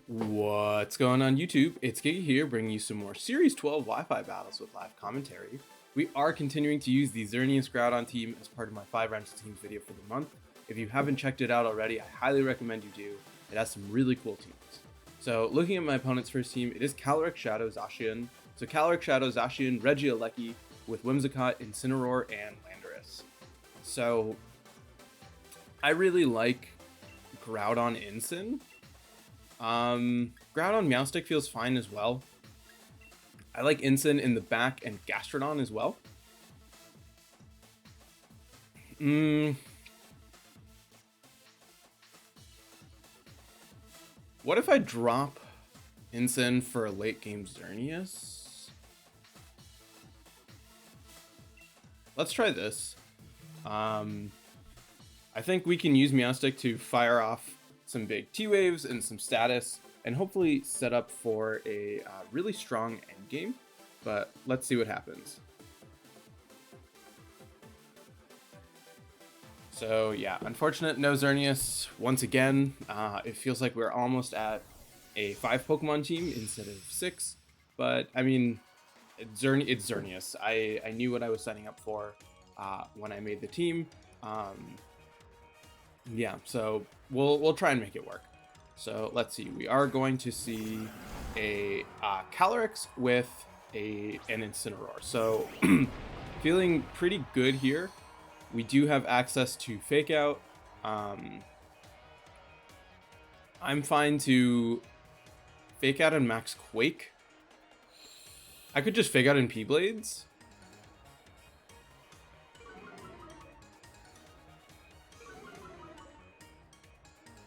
What's going on YouTube? It's Giga here, bringing you some more Series 12 Wi-Fi battles with live commentary. We are continuing to use the Xerneas Groudon team as part of my 5 rounds teams video for the month. If you haven't checked it out already, I highly recommend you do. It has some really cool teams. So looking at my opponent's first team, it is Calyrex Shadow Zacian. So Calyrex Shadow Zacian, Regieleki with Whimsicott, Incineroar, and Landorus. So I really like Groudon Incin. Groudon Meowstic feels fine as well. I like Incin in the back and Gastrodon as well. What if I drop Incin for a late game Xerneas? Let's try this. I think we can use Meowstic to fire off some big T-Waves and some status, and hopefully set up for a really strong endgame, but let's see what happens. So yeah, unfortunate, no Xerneas once again. It feels like we're almost at a 5 Pokemon team instead of 6, but I mean, it's Xerneas. I knew what I was signing up for when I made the team. Yeah, so we'll try and make it work. So let's see. We are going to see a Calyrex with an Incineroar. So feeling pretty good here. We do have access to Fake Out. I'm fine to Fake Out and Max Quake. I could just Fake Out in P-Blades.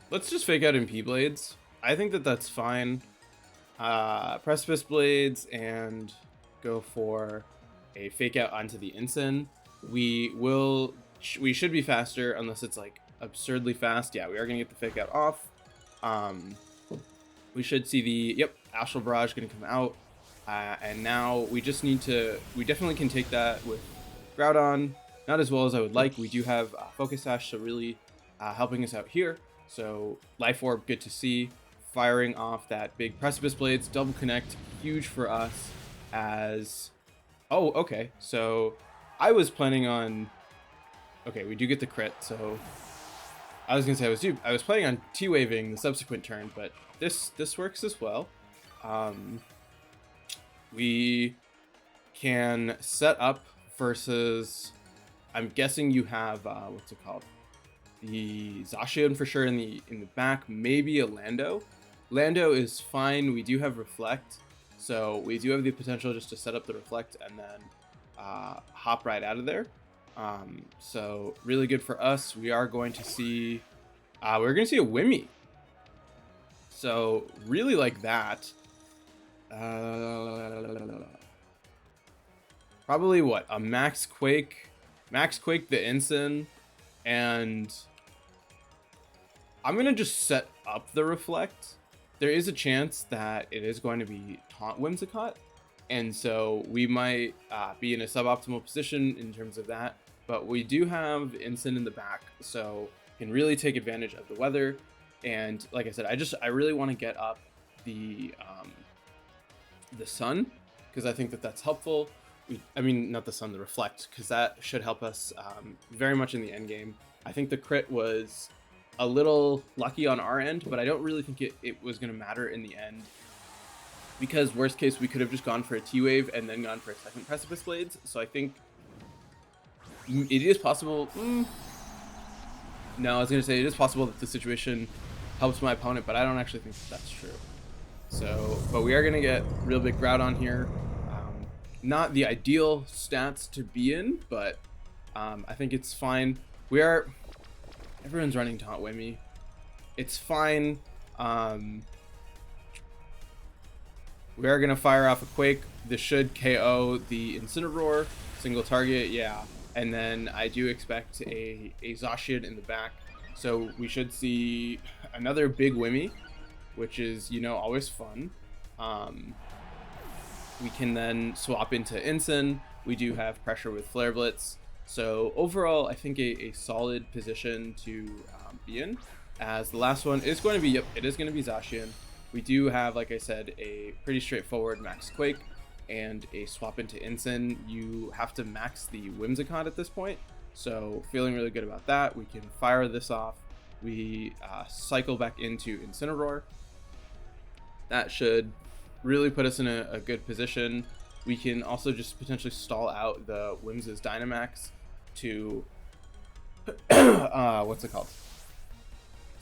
Let's just Fake Out in P-Blades. I think that that's fine. Precipice Blades and go for a Fake Out onto the Incin. We should be faster unless it's like absurdly fast. Yeah, we are gonna get the Fake Out off. We should see the Astral Barrage gonna come out, and now we just need to. We definitely can take that with Groudon. Not as well as I would like. We do have Focus Sash, so really helping us out here. So Life Orb, good to see. Firing off that big Precipice Blades, double connect, huge for us as... Oh, okay. So I was planning on... Okay, we do get the crit, so... I was going to say, I was planning on T-Waving the subsequent turn, but this works as well. We can set up versus... I'm guessing you have... what's it called? The Zacian for sure in the back, maybe a Lando. Lando is fine. We do have Reflect, so we do have the potential just to set up the Reflect and then hop right out of there. So really good for us. We are going to see we're going to see a Wimmy. So really like that. Probably what, a Max Quake the Incin. And I'm going to just set up the Reflect. There is a chance that it is going to be Taunt Whimsicott. And so we might be in a suboptimal position in terms of that. But we do have Incin in the back, so can really take advantage of the weather. And like I said, I really want to get up the Sun, because I think that that's helpful. I mean, not the Sun, the Reflect, because that should help us very much in the end game. I think the crit was a little lucky on our end, but I don't really think it was going to matter in the end, because worst case, we could have just gone for a T-Wave and then gone for a second Precipice Blades. So I think it is possible. No, I was going to say it is possible that the situation helps my opponent, but I don't actually think that's true. So, but we are going to get real big Groudon here. Not the ideal stats to be in, but I think it's fine. Everyone's running Taunt Wimmy. It's fine. We are going to fire off a Quake. This should KO the Incineroar. Single target, yeah. And then I do expect a Zacian in the back. So we should see another big Wimmy, which is, always fun. We can then swap into Incin. We do have pressure with Flare Blitz. So overall, I think a solid position to be in. As the last one is going to be, it is going to be Zacian. We do have, like I said, a pretty straightforward max Quake and a swap into Ensign. You have to max the Whimsicott at this point, so feeling really good about that. We can fire this off. We cycle back into Incineroar. That should really put us in a good position. We can also just potentially stall out the Whims's Dynamax to what's it called?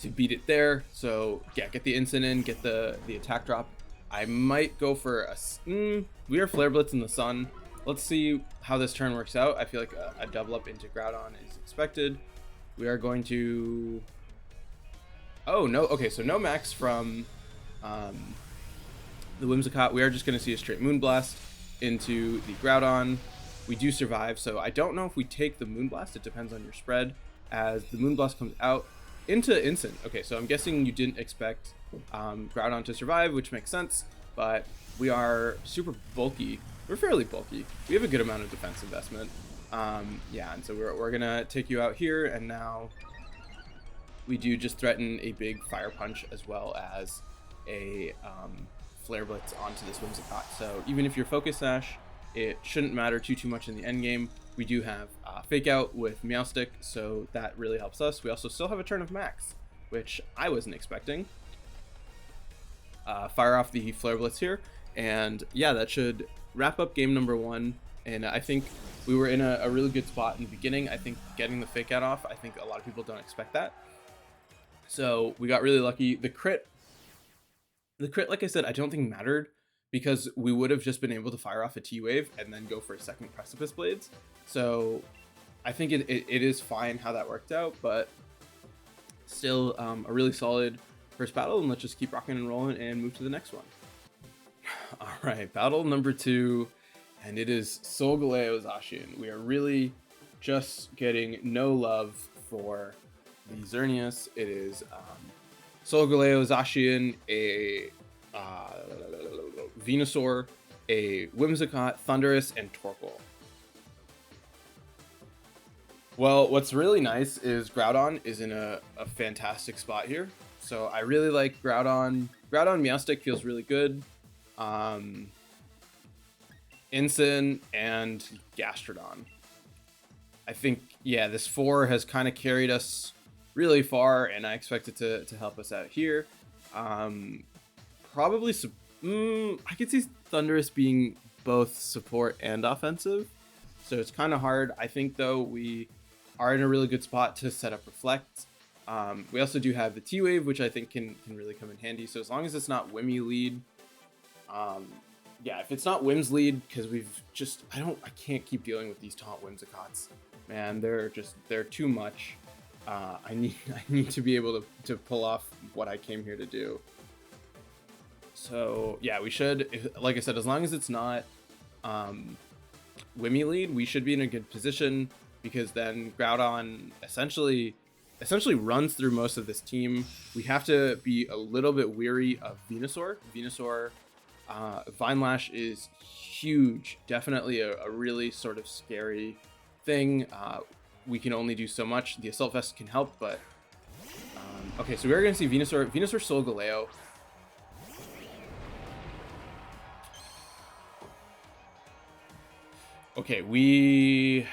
To beat it there. So yeah, get the Instant in, get the attack drop. I might go for a we are Flare Blitz in the Sun. Let's see how this turn works out. I feel like a double up into Groudon is expected. We are going to, oh no, okay, so no max from the Whimsicott. We are just going to see a straight Moonblast into the Groudon. We do survive, so I don't know if we take the Moonblast. It depends on your spread, as the Moonblast comes out into Instant. Okay, so I'm guessing you didn't expect Groudon to survive, which makes sense, but we are super bulky. We're fairly bulky. We have a good amount of defense investment. Yeah, and so we're going to take you out here, and now we do just threaten a big Fire Punch as well as a Flare Blitz onto this Whimsicott. So even if you're Focus Sash, it shouldn't matter too much in the end game. We do have Fake Out with Meowstic, so that really helps us. We also still have a turn of Max, which I wasn't expecting. Fire off the Flare Blitz here, and yeah, that should wrap up game number 1. And I think we were in a really good spot in the beginning. I think getting the Fake Out off, I think a lot of people don't expect that. So we got really lucky. The crit, like I said, I don't think mattered, because we would have just been able to fire off a T-Wave and then go for a second Precipice Blades. So I think it is fine how that worked out, but still a really solid first battle, and let's just keep rocking and rolling and move to the next one. All right, battle number 2, and it is Solgaleo Zacian. We are really just getting no love for the Xerneas. It is Solgaleo Zacian, a Venusaur, a Whimsicott, Thundurus, and Torkoal. Well, what's really nice is Groudon is in a fantastic spot here. So I really like Groudon. Groudon Meowstic feels really good. Ensign and Gastrodon. I think, yeah, this 4 has kind of carried us really far, and I expect it to help us out here. Probably, I could see Thundurus being both support and offensive, so it's kind of hard. I think, though, we are in a really good spot to set up Reflect. We also do have the T-Wave, which I think can really come in handy. So as long as it's not Wimmy lead, yeah, if it's not Whims lead, because I can't keep dealing with these taunt Whimsicotts. Man, they're too much. I need to be able to pull off what I came here to do. So yeah, we should, like I said, as long as it's not Wimmy lead, we should be in a good position, because then Groudon essentially runs through most of this team. We have to be a little bit weary of Venusaur. Vine Lash is huge, definitely a really sort of scary thing. We can only do so much. The Assault Vest can help, but okay, so we're gonna see Venusaur Solgaleo. Okay, we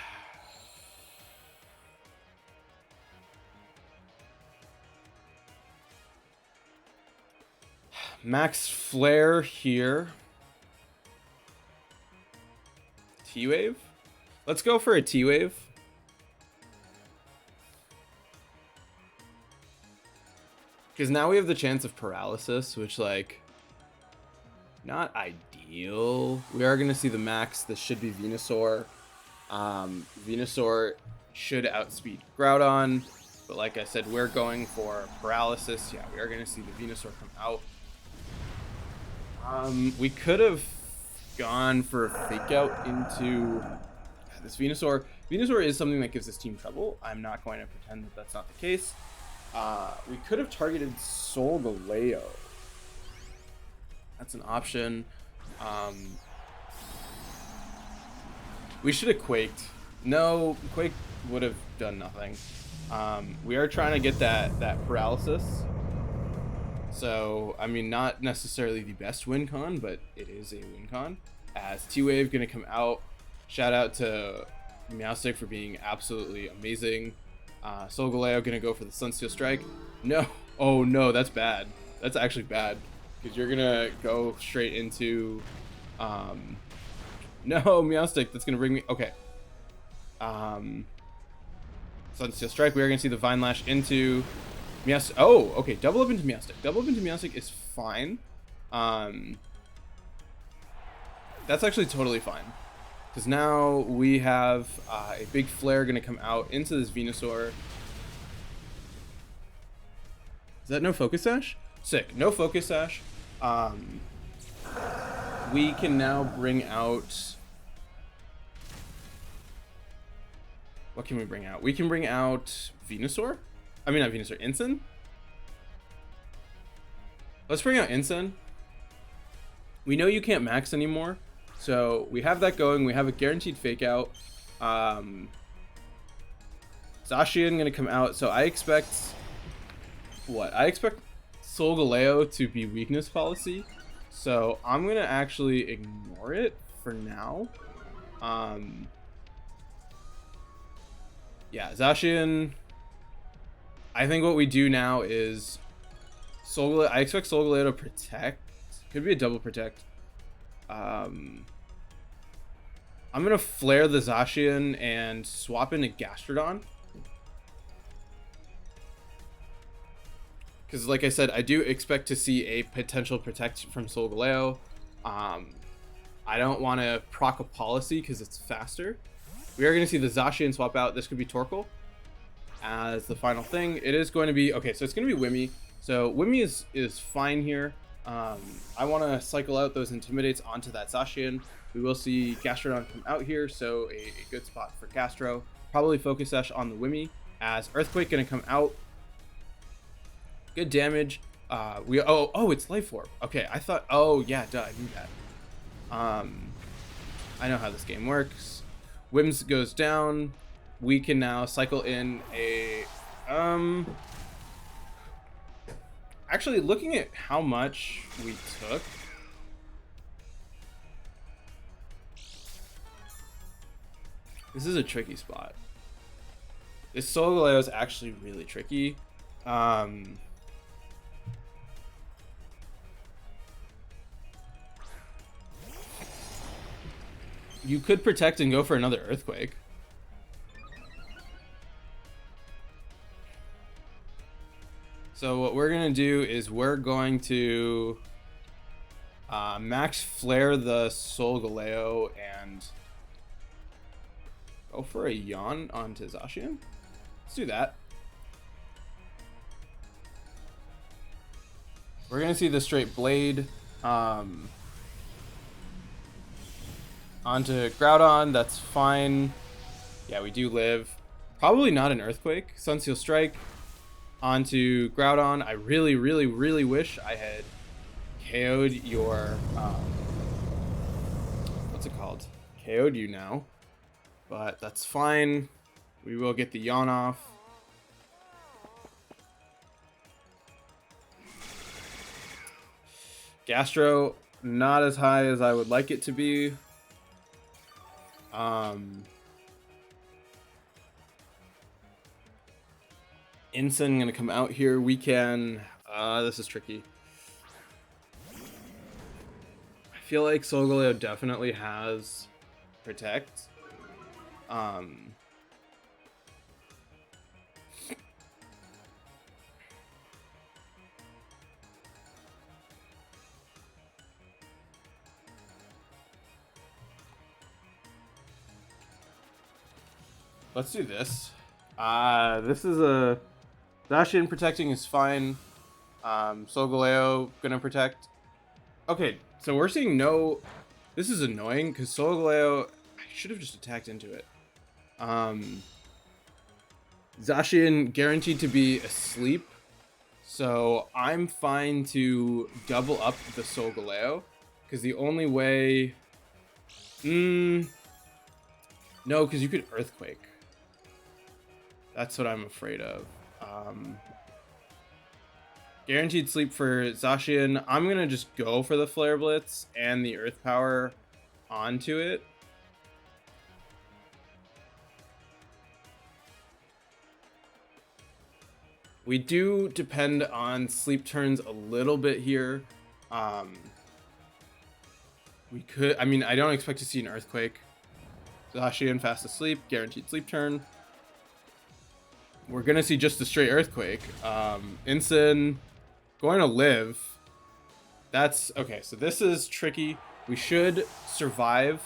Max Flare here. T-Wave? Let's go for a T-Wave. Because now we have the chance of Paralysis, which, like, not ideal. We are going to see the max. This should be Venusaur. Venusaur should outspeed Groudon. But like I said, we're going for Paralysis. Yeah, we are going to see the Venusaur come out. We could have gone for a Fake Out into this Venusaur. Venusaur is something that gives this team trouble. I'm not going to pretend that that's not the case. We could have targeted Solgaleo. That's an option. We should have Quaked. No, Quake would have done nothing. We are trying to get that Paralysis. So, I mean, not necessarily the best win con, but it is a win con. As T-Wave gonna come out. Shout out to Meowstic for being absolutely amazing. Solgaleo gonna go for the Sunsteel Strike. No. Oh no, that's bad. That's actually bad. Because you're gonna go straight into... No, Meowstic, that's gonna bring me... Okay. Sunsteel Strike, we are gonna see the Vine Lash into... Meowstic. Oh, okay, double up into Meowstic. Double up into Meowstic is fine. That's actually totally fine. Because now we have a big flare going to come out into this Venusaur. Is that no Focus Sash? Sick. No Focus Sash. We can now bring out... What can we bring out? We can bring out Venusaur? I mean, not Venusaur. Ensign? Let's bring out Ensign. We know you can't max anymore. So we have that going. We have a guaranteed fake out. Zacian gonna come out. So I expect what? I expect Solgaleo to be weakness policy. So I'm gonna actually ignore it for now. Yeah, Zacian. I think what we do now is Solgaleo. I expect Solgaleo to protect. Could be a double protect. I'm gonna flare the Zacian and swap into Gastrodon. Because like I said, I do expect to see a potential protect from Solgaleo. I don't want to proc a policy because it's faster. We are going to see the Zacian swap out. This could be Torkoal as the final thing. It is going to be... Okay, so it's going to be Wimmy. So Wimmy is fine here. I want to cycle out those Intimidates onto that Zacian. We will see Gastrodon come out here, so a good spot for Gastro. Probably Focus Sash on the Wimmy, as Earthquake going to come out. Good damage. It's Life Orb. Okay, I thought... Oh, yeah, duh, I knew that. I know how this game works. Wims goes down. We can now cycle in a... Actually, looking at how much we took... This is a tricky spot. This Solgaleo is actually really tricky. You could protect and go for another Earthquake. So what we're going to do is we're going to max flare the Solgaleo and go for a Yawn onto Zacian. Let's do that. We're going to see the straight Blade onto Groudon. That's fine. Yeah, we do live. Probably not an Earthquake. Sunsteel Strike onto Groudon. I really, really, really wish I had KO'd your... what's it called? KO'd you now. But that's fine. We will get the Yawn off. Gastro, not as high as I would like it to be. Ensign gonna come out here. We can... this is tricky. I feel like Solgaleo definitely has Protect. Let's do this. This is a... Zacian protecting is fine. Solgaleo gonna protect. Okay, so we're seeing no... This is annoying, because Solgaleo... I should have just attacked into it. Zacian guaranteed to be asleep. So I'm fine to double up the Solgaleo. Because the only way... No, because you could Earthquake. That's what I'm afraid of. Guaranteed sleep for Zacian. I'm gonna just go for the Flare Blitz and the Earth Power onto it. We do depend on sleep turns a little bit here. We could, I mean, I don't expect to see an Earthquake. Zacian fast asleep, guaranteed sleep turn. We're gonna see just a straight Earthquake. Ensign going to live. That's okay. So this is tricky. We should survive.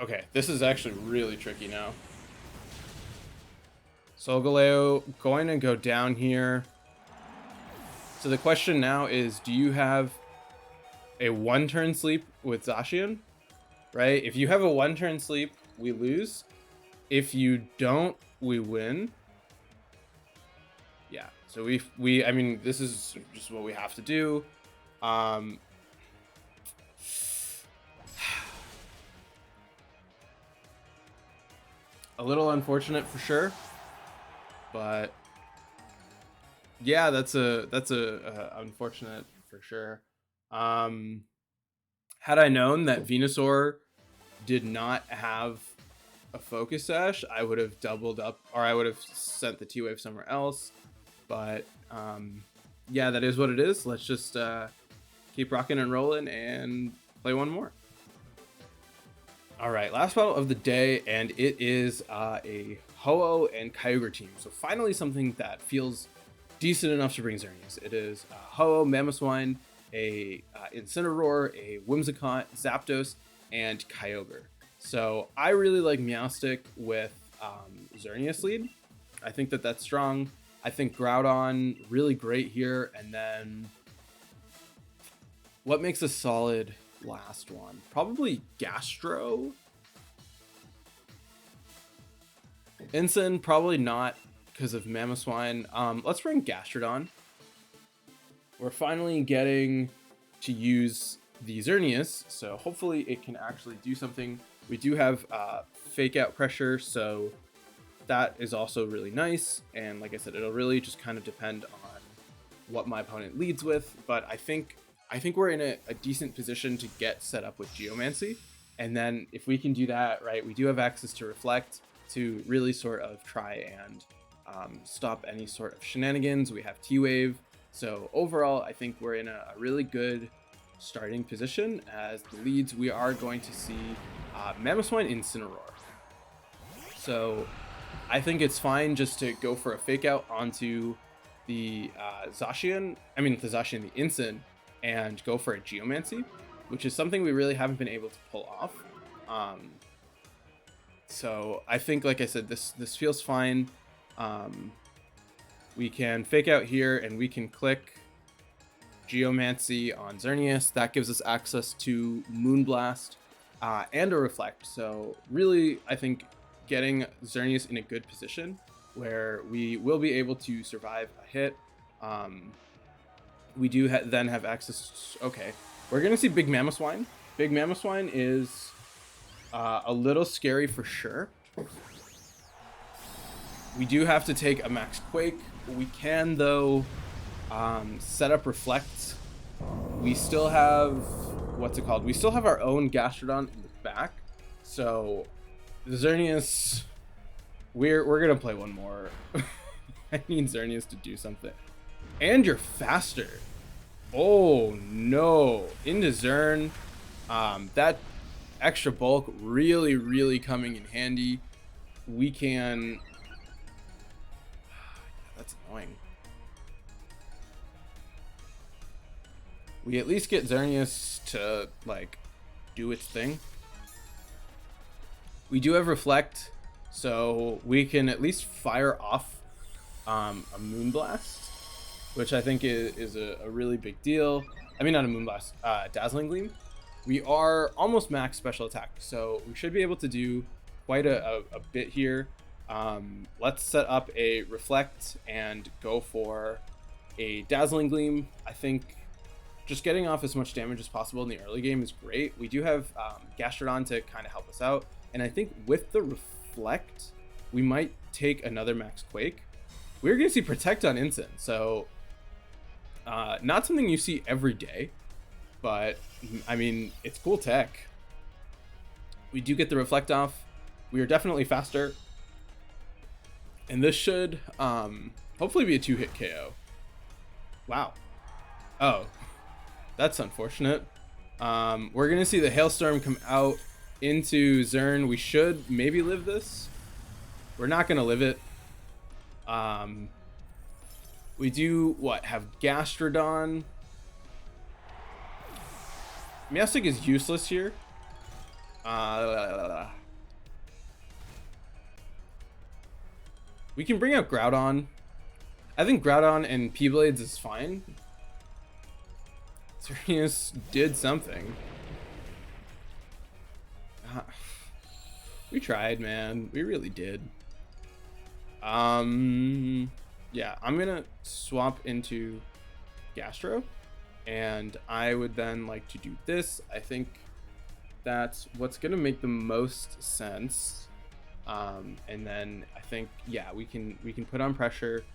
Okay, this is actually really tricky now. Solgaleo going to go down here. So the question now is, do you have a 1-turn sleep with Zacian? Right? If you have a 1-turn sleep, we lose. If you don't, we win. Yeah. So I mean, this is just what we have to do. A little unfortunate for sure, but yeah, that's a unfortunate for sure. Had I known that Venusaur did not have a Focus Sash, I would have doubled up, or I would have sent the T-Wave somewhere else. But yeah, that is what it is. Let's just keep rocking and rolling and play one more. All right, last battle of the day, and it is a Ho-Oh and Kyogre team. So finally something that feels decent enough to bring Xerneas. It is Ho-Oh, Mamoswine, a Incineroar, a Whimsicott, Zapdos, and Kyogre. So I really like Meowstic with Xerneas lead. I think that that's strong. I think Groudon really great here, and then what makes a solid last one? Probably Gastro. Ensign, probably not because of Mamoswine. Let's bring Gastrodon. We're finally getting to use the Xerneas, so hopefully it can actually do something. We do have fake out pressure, so that is also really nice. And like I said, it'll really just kind of depend on what my opponent leads with. But I think we're in a decent position to get set up with Geomancy. And then if we can do that, right, we do have access to Reflect to really sort of try and stop any sort of shenanigans. We have T-Wave. So overall, I think we're in a really good starting position. As the leads, we are going to see Mamoswine Incineroar. So I think it's fine just to go for a fake out onto the Zacian, the Ensign, and go for a Geomancy, which is something we really haven't been able to pull off. So I think, like I said, this feels fine. We can fake out here and we can click Geomancy on Xerneas. That gives us access to Moonblast and a Reflect. So really, I think getting Xerneas in a good position where we will be able to survive a hit. We do then have access. Okay, we're gonna see Big Mamoswine. Big Mamoswine is a little scary for sure. We do have to take a Max Quake. We can though set up Reflect. We still have we still have our own Gastrodon in the back. So Xerneas, we're gonna play one more. I need Xerneas to do something. And you're faster. Oh no, into Xern. That extra bulk really coming in handy. We can, that's annoying. We at least get Xerneas to like do its thing. We do have Reflect, so we can at least fire off a Moonblast, which I think is a really big deal. I mean, not a Moonblast, Dazzling Gleam. We are almost max special attack, so we should be able to do quite a bit here. Let's set up a Reflect and go for a Dazzling Gleam. I think just getting off as much damage as possible in the early game is great. We do have Gastrodon to kind of help us out. And I think with the Reflect, we might take another Max Quake. we're going to see Protect on Ensign. So not something you see every day, but I mean, it's cool tech. We do get the Reflect off. We are definitely faster. And this should hopefully be a 2-hit KO. Wow. Oh, that's unfortunate. We're going to see the Hailstorm come out into Xern. We should maybe live this. We're not going to live it. We do, what, have Gastrodon. Meowstic is useless here. We can bring out Groudon. I think Groudon and P-Blades is fine. Xerneas did something. We tried, man. We really did. Yeah, I'm gonna swap into Gastro, and I would then like to do this. I think that's what's gonna make the most sense. And then I think, yeah, we can put on pressure.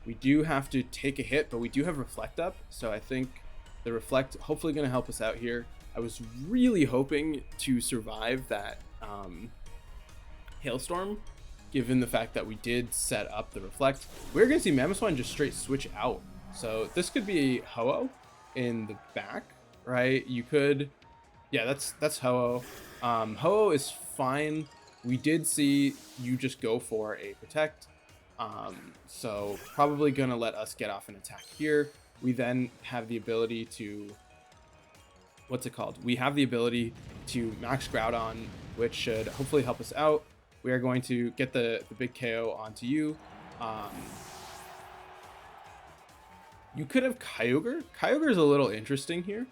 We do have to take a hit, but we do have Reflect up, so I think the Reflect hopefully gonna help us out here. I was really hoping to survive that Hailstorm, given the fact that we did set up the Reflect. We're gonna see Mamoswine just straight switch out. So this could be Ho-Oh in the back, right? You could, yeah, that's Ho-Oh. Ho-Oh is fine. We did see you just go for a Protect. So probably gonna let us get off an attack here. We then have the ability to, what's it called? We have the ability to max Groudon, which should hopefully help us out. We are going to get the big KO onto you. You could have Kyogre. Kyogre is a little interesting here.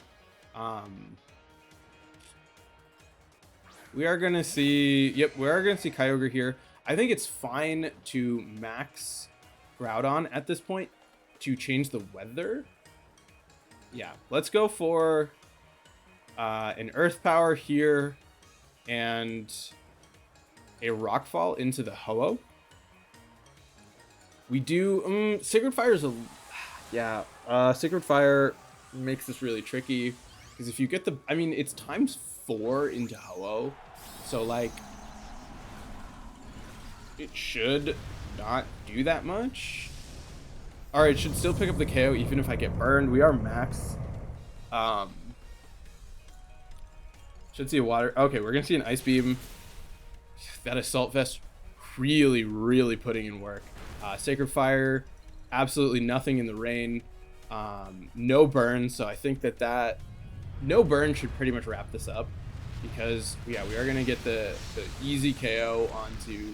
We are gonna see, yep, we are gonna see Kyogre here. I think it's fine to max Groudon at this point to change the weather. Yeah, let's go for an Earth Power here and a Rockfall into the Ho-Oh. We do Sacred Fire is a, yeah, Sacred Fire makes this really tricky because if you get the, I mean, it's ×4 into Ho-Oh, so like it should not do that much. All right, should still pick up the KO even if I get burned. We are max. Should see a water. Okay, we're gonna see an Ice Beam. That Assault Vest really putting in work. Sacred Fire, absolutely nothing in the rain. No burn, so I think that no burn should pretty much wrap this up because, yeah, we are gonna get the easy KO onto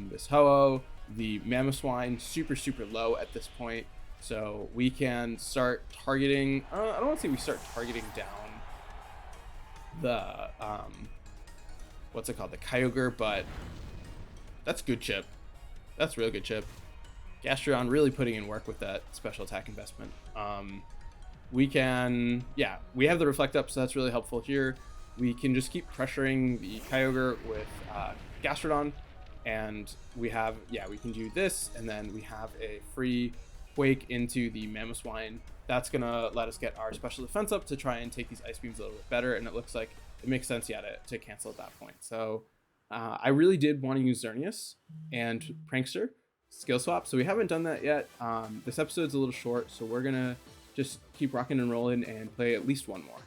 this Ho-Oh. The Mamoswine super low at this point, so we can start targeting. I don't want to say we start targeting down the what's it called, the Kyogre, but that's good chip. That's real good chip. Gastrodon really putting in work with that special attack investment. We can, yeah, we have the Reflect up, so that's really helpful here. We can just keep pressuring the Kyogre with Gastrodon, and we have, yeah, we can do this, and then we have a free Quake into the Mamoswine. That's gonna let us get our special defense up to try and take these Ice Beams a little bit better, and it looks like it makes sense, yeah, to cancel at that point. So I really did want to use Xerneas and Prankster skill swap, so we haven't done that yet. This episode's a little short, so we're gonna just keep rocking and rolling and play at least one more.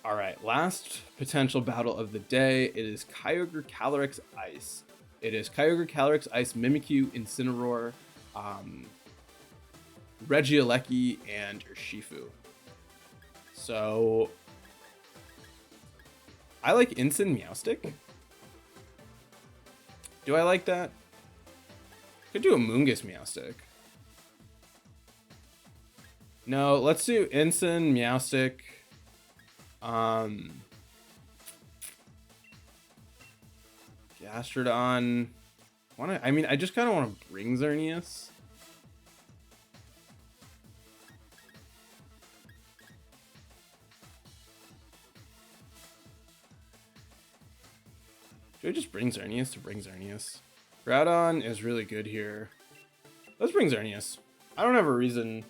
All right, last potential battle of the day. It is Kyogre Calyrex Ice. It is Kyogre Calyrex Ice, Mimikyu, Incineroar, Regieleki, and Urshifu. So I like Ensign Meowstic. Do I like that? Could do a Moongus Meowstic. No, let's do Ensign Meowstic. Gastrodon. I mean, I just kind of want to bring Xerneas. Should I just bring Xerneas to bring Xerneas? Groudon is really good here. Let's bring Xerneas. I don't have a reason.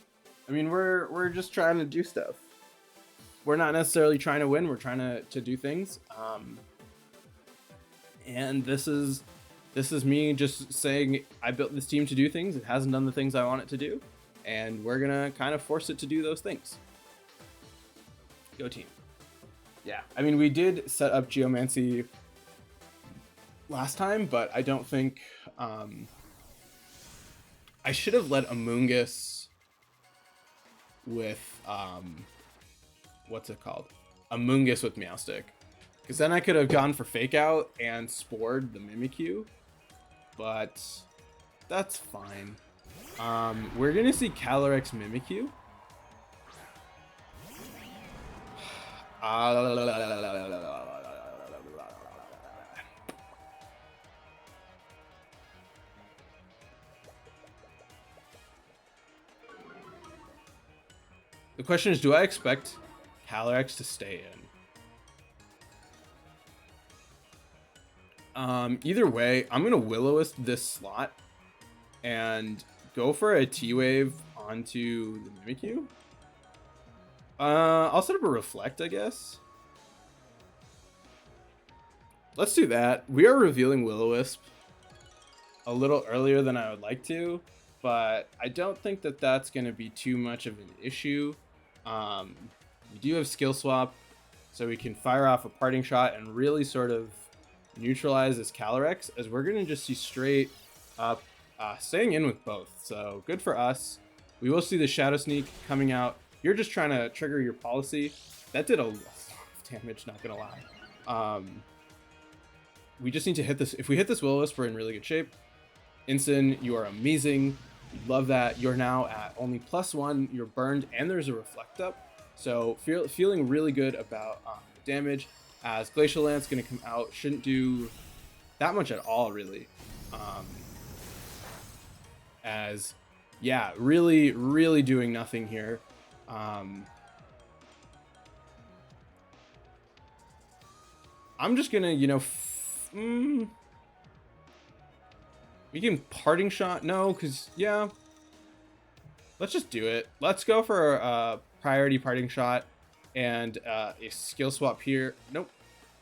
I mean, we're just trying to do stuff. We're not necessarily trying to win. We're trying to do things. And this is me just saying I built this team to do things. It hasn't done the things I want it to do, and we're gonna kind of force it to do those things. Go team. Yeah, I mean, we did set up Geomancy last time, but I don't think I should have led Amoonguss with what's it called? Amoonguss with Meowstic. Because then I could have gone for Fake Out and Spored the Mimikyu. But that's fine. We're going to see Calyrex Mimikyu. The question is, do I expect Calyrex to stay in? Either way, I'm gonna Will-O-Wisp this slot and go for a T-Wave onto the Mimikyu. I'll set up a Reflect, I guess. Let's do that. We are revealing Will-O-Wisp a little earlier than I would like to, but I don't think that that's going to be too much of an issue. We do have Skill Swap, so we can fire off a Parting Shot and really sort of neutralize this Calyrex, as we're going to just see straight up staying in with both. So good for us. We will see the Shadow Sneak coming out. You're just trying to trigger your policy. That did a lot of damage, not going to lie. We just need to hit this. If we hit this Will-O-Wisp, we're in really good shape. Ensign, you are amazing. Love that. You're now at only +1. You're burned, and there's a Reflect up. So feeling really good about the damage. As Glacial Lance going to come out, shouldn't do that much at all, really. As, yeah, really, really doing nothing here. I'm just gonna, you know, we can Parting Shot. No, because, yeah, let's just do it. Let's go for a priority Parting Shot and a Skill Swap here. Nope.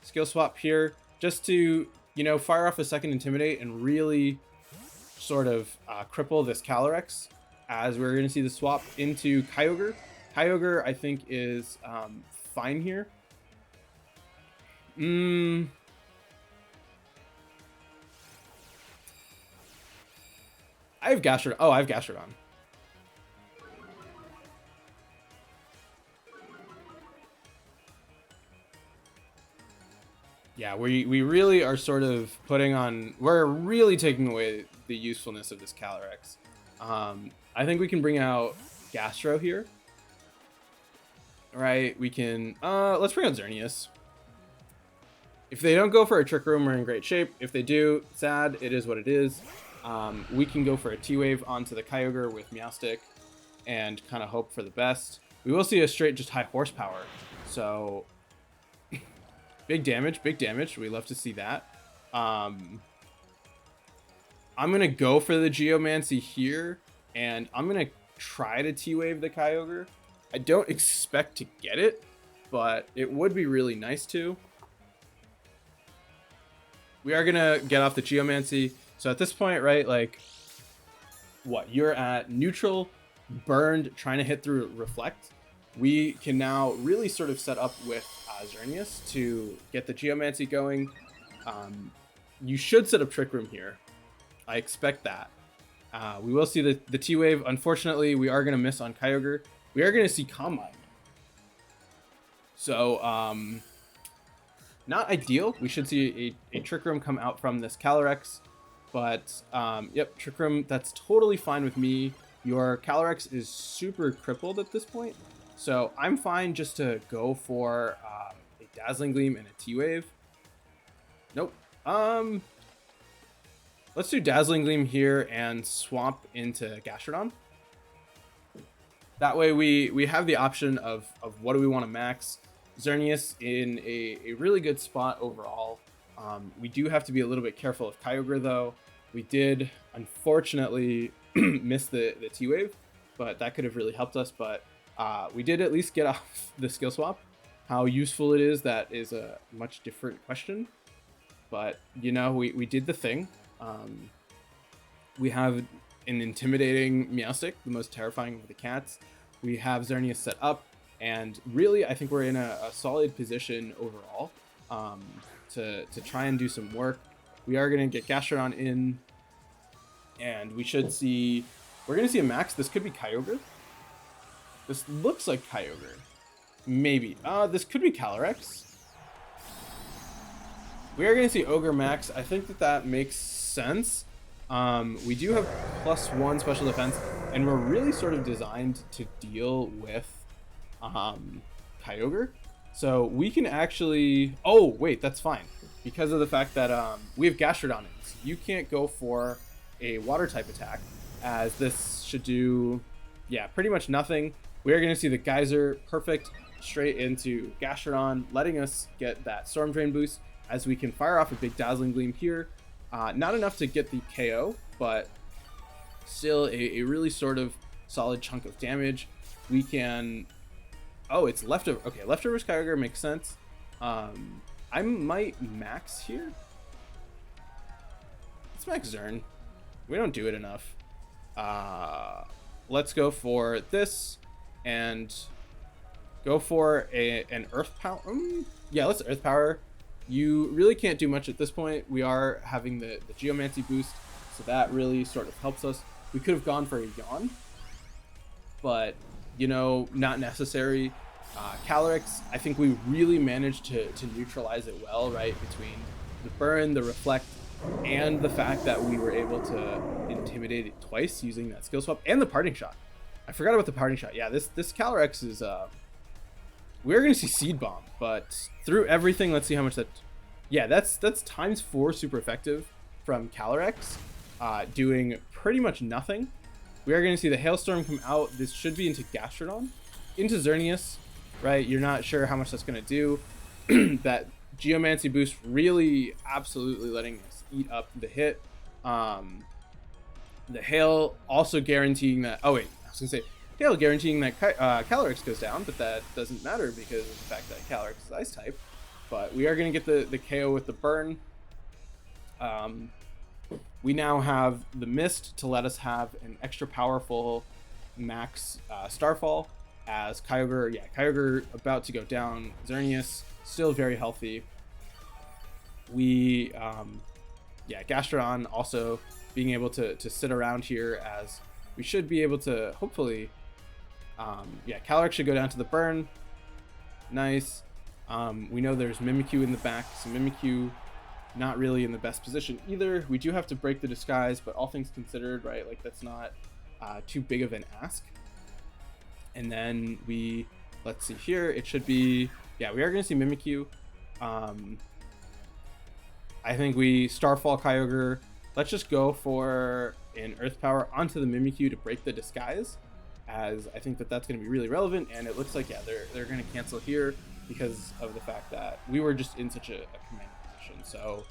Skill Swap here just to, you know, fire off a second Intimidate and really sort of cripple this Calyrex, as we're going to see the swap into Kyogre. Kyogre, I think, is fine here. I have Gastrodon. Oh, I have Gastrodon. Yeah, we really are sort of putting on... We're really taking away the usefulness of this Calyrex. I think we can bring out Gastro here. Right, we can... let's bring out Xerneas. If they don't go for a Trick Room, we're in great shape. If they do, sad, it is what it is. We can go for a T-Wave onto the Kyogre with Meowstic and kind of hope for the best. We will see a straight just high horsepower. So... Big damage, big damage. We love to see that. I'm going to go for the Geomancy here, and I'm going to try to T-Wave the Kyogre. I don't expect to get it, but it would be really nice to. We are going to get off the Geomancy. So at this point, right, like, what? You're at neutral, burned, trying to hit through Reflect. We can now really sort of set up with Xerneas to get the Geomancy going. You should set up Trick Room here. I expect that. We will see the T-Wave. Unfortunately, we are going to miss on Kyogre. We are going to see Calm Mind. So, not ideal. We should see a Trick Room come out from this Calyrex. But, yep, Trick Room, that's totally fine with me. Your Calyrex is super crippled at this point. So I'm fine just to go for a Dazzling Gleam and a T-Wave. Nope. Let's do Dazzling Gleam here and swap into Gastrodon. That way we have the option of what do we want to max. Xerneas in a really good spot overall. We do have to be a little bit careful of Kyogre though. We did unfortunately miss the T-Wave, but that could have really helped us. But we did at least get off the skill swap. How useful it is, that is a much different question. But, you know, we did the thing. We have an intimidating Meowstic, the most terrifying of the cats. We have Xerneas set up, and really, I think we're in a solid position overall to try and do some work. We are going to get Gastrodon in, and we should see... We're going to see a max. This could be Kyogre. This looks like Kyogre. Maybe. This could be Calyrex. We are going to see Ogre max. I think that makes sense. We do have +1 special defense, and we're really sort of designed to deal with Kyogre. So we can actually... Oh, wait, that's fine. Because of the fact that we have Gastrodon in. So you can't go for a water type attack, as this should do, yeah, pretty much nothing. We are going to see the Geyser perfect straight into Gastrodon, letting us get that Storm Drain boost, as we can fire off a big Dazzling Gleam here. Not enough to get the KO, but still a really sort of solid chunk of damage. We can... Oh, it's leftover. Okay, leftovers Kyogre makes sense. I might max here. Let's max Xern. We don't do it enough. Let's go for this and go for an Earth Power. Yeah, let's Earth Power. You really can't do much at this point. We are having the Geomancy boost, so that really sort of helps us. We could have gone for a Yawn, but, you know, not necessary. Calyrex, I think we really managed to neutralize it well, right? Between the burn, the reflect, and the fact that we were able to intimidate it twice using that skill swap, and the parting shot. I forgot about the parting shot. Yeah, this Calyrex is... We're going to see Seed Bomb, but through everything, let's see how much that... Yeah, that's ×4 super effective from Calyrex, doing pretty much nothing. We are going to see the Hailstorm come out. This should be into Gastrodon, into Xerneas, right? You're not sure how much that's going to do. That Geomancy boost really absolutely letting us eat up the hit. The Hail also guaranteeing that... Oh, wait, I was going to say... Hail guaranteeing that Calyrex goes down, but that doesn't matter because of the fact that Calyrex is Ice type. But we are going to get the KO with the burn. We now have the Mist to let us have an extra powerful max Starfall, as Kyogre, yeah, Kyogre about to go down. Xerneas still very healthy. We, yeah, Gastrodon also being able to sit around here, as we should be able to hopefully... yeah, Calyrex should go down to the burn. Nice. We know there's Mimikyu in the back, so Mimikyu not really in the best position either. We do have to break the disguise, but all things considered, right, like that's not too big of an ask. And then we, let's see here, it should be, yeah, we are going to see Mimikyu. I think we Starfall Kyogre. Let's just go for an Earth Power onto the Mimikyu to break the disguise, as I think that's going to be really relevant. And it looks like, yeah, they're going to cancel here because of the fact that we were just in such a commanding position. So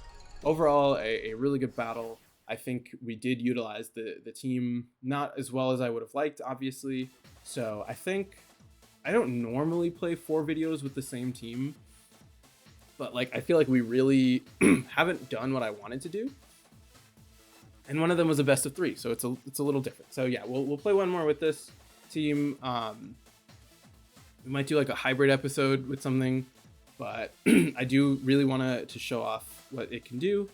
overall, a really good battle. I think we did utilize the team not as well as I would have liked, obviously. So I think I don't normally play 4 videos with the same team, but like I feel like we really haven't done what I wanted to do. And one of them was a best of 3, so it's a little different. So yeah, we'll play one more with this team. We might do like a hybrid episode with something, but I do really want to show off what it can do,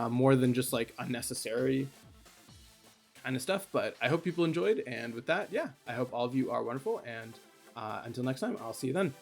more than just like unnecessary kind of stuff. But I hope people enjoyed, and with that, yeah, I hope all of you are wonderful, and until next time, I'll see you then.